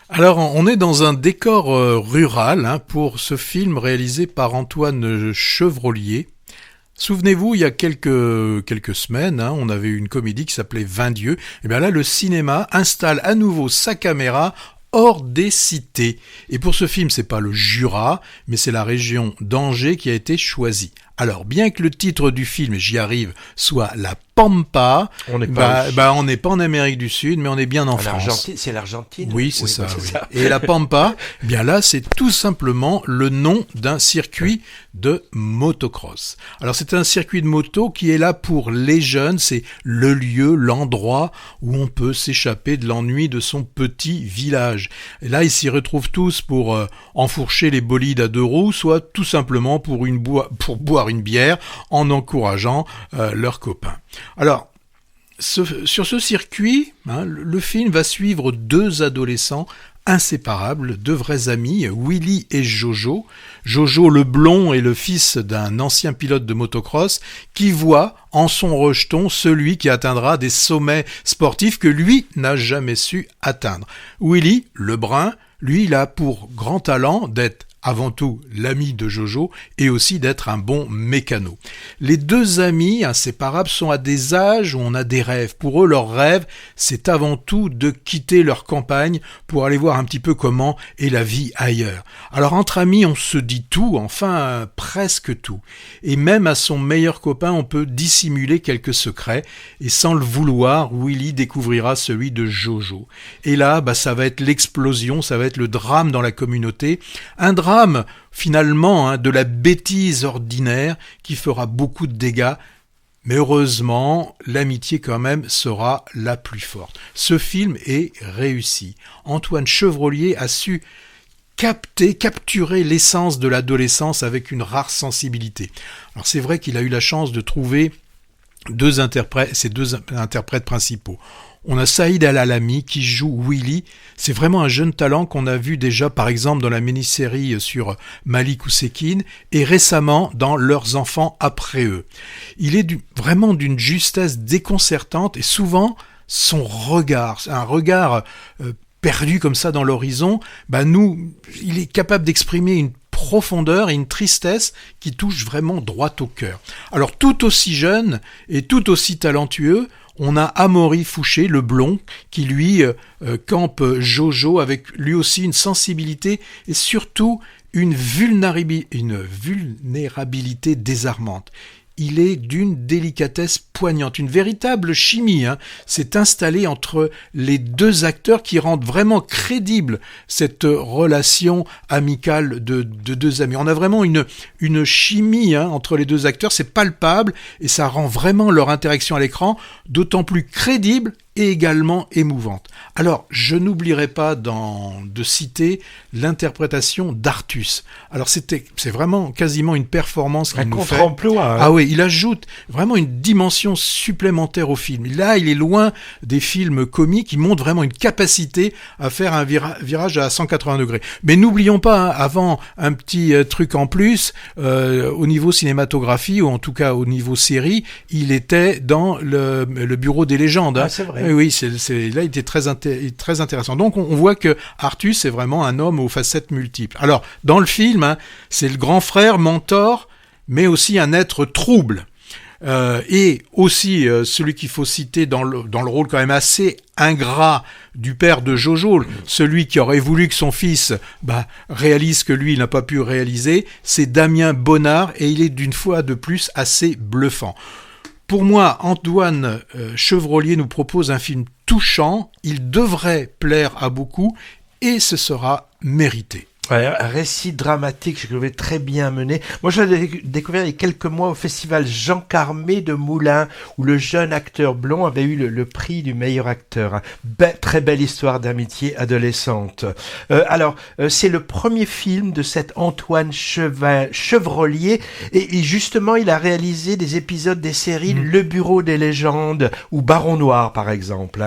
Alors, on est dans un décor rural pour ce film réalisé par Antoine Chevrollier. Souvenez-vous, il y a quelques semaines, on avait eu une comédie qui s'appelait 20 dieux. Et bien là, le cinéma installe à nouveau sa caméra hors des cités. Et pour ce film, c'est pas le Jura, mais c'est la région d'Angers qui a été choisie. Alors, bien que le titre du film, j'y arrive, soit La Pampa, on n'est pas en Amérique du Sud, mais on est bien en France. C'est l'Argentine. Oui, c'est ça. Et La Pampa, bien là, c'est tout simplement le nom d'un circuit de motocross. Alors, c'est un circuit de moto qui est là pour les jeunes. C'est le lieu, l'endroit où on peut s'échapper de l'ennui de son petit village. Et là, ils s'y retrouvent tous pour enfourcher les bolides à deux roues, soit tout simplement pour boire une bière en encourageant leurs copains. Alors, sur ce circuit, le film va suivre deux adolescents inséparables, deux vrais amis, Willy et Jojo. Jojo le blond est le fils d'un ancien pilote de motocross qui voit en son rejeton celui qui atteindra des sommets sportifs que lui n'a jamais su atteindre. Willy, le brun, lui, il a pour grand talent d'être avant tout l'ami de Jojo et aussi d'être un bon mécano. Les deux amis inséparables sont à des âges où on a des rêves. Pour eux, leur rêve, c'est avant tout de quitter leur campagne pour aller voir un petit peu comment est la vie ailleurs. Alors entre amis, on se dit tout, enfin presque tout. Et même à son meilleur copain, on peut dissimuler quelques secrets. Et sans le vouloir, Willy découvrira celui de Jojo. Et là, ça va être l'explosion, ça va être le drame dans la communauté. Un drame finalement de la bêtise ordinaire qui fera beaucoup de dégâts, mais heureusement l'amitié quand même sera la plus forte. Ce film est réussi. Antoine Chevrollier a su capturer l'essence de l'adolescence avec une rare sensibilité. Alors c'est vrai qu'il a eu la chance de trouver ces deux interprètes principaux. On a Saïd El-Alami qui joue Willy. C'est vraiment un jeune talent qu'on a vu déjà, par exemple, dans la mini-série sur Malik Oussekine et récemment dans Leurs enfants après eux. Il est vraiment d'une justesse déconcertante et souvent, son regard, un regard perdu comme ça dans l'horizon, il est capable d'exprimer une profondeur et une tristesse qui touche vraiment droit au cœur. Alors, tout aussi jeune et tout aussi talentueux, on a Amaury Fouché, le blond, qui lui campe Jojo avec lui aussi une sensibilité et surtout une vulnérabilité désarmante. Il est d'une délicatesse poignante, une véritable chimie s'est installée entre les deux acteurs qui rendent vraiment crédible cette relation amicale de deux amis. On a vraiment une chimie entre les deux acteurs, c'est palpable et ça rend vraiment leur interaction à l'écran d'autant plus crédible et également émouvante. Alors, je n'oublierai pas de citer l'interprétation d'Artus. Alors, c'est vraiment quasiment une performance qu'il nous fait. Un contre-emploi. Ah oui, il ajoute vraiment une dimension supplémentaire au film. Là, il est loin des films comiques, il montre vraiment une capacité à faire un virage à 180 degrés. Mais n'oublions pas, avant, un petit truc en plus, au niveau cinématographie, ou en tout cas au niveau série, il était dans le bureau des légendes. Ah, c'est vrai. Oui, là, il était très intéressant. Donc, on voit que Artus est vraiment un homme aux facettes multiples. Alors, dans le film, c'est le grand frère, mentor, mais aussi un être trouble. Et aussi celui qu'il faut citer dans le rôle quand même assez ingrat du père de Jojo, celui qui aurait voulu que son fils réalise ce que lui il n'a pas pu réaliser, c'est Damien Bonnard et il est d'une fois de plus assez bluffant. Pour moi, Antoine Chevrollier nous propose un film touchant, il devrait plaire à beaucoup et ce sera mérité. Ouais, un récit dramatique, je trouvais très bien mené. Moi, je l'ai découvert il y a quelques mois au festival Jean Carmé de Moulins, où le jeune acteur blond avait eu le prix du meilleur acteur. Très belle histoire d'amitié adolescente. Alors, c'est le premier film de cet Antoine Chevrollier, et justement, il a réalisé des épisodes des séries Le Bureau des légendes ou Baron Noir, par exemple.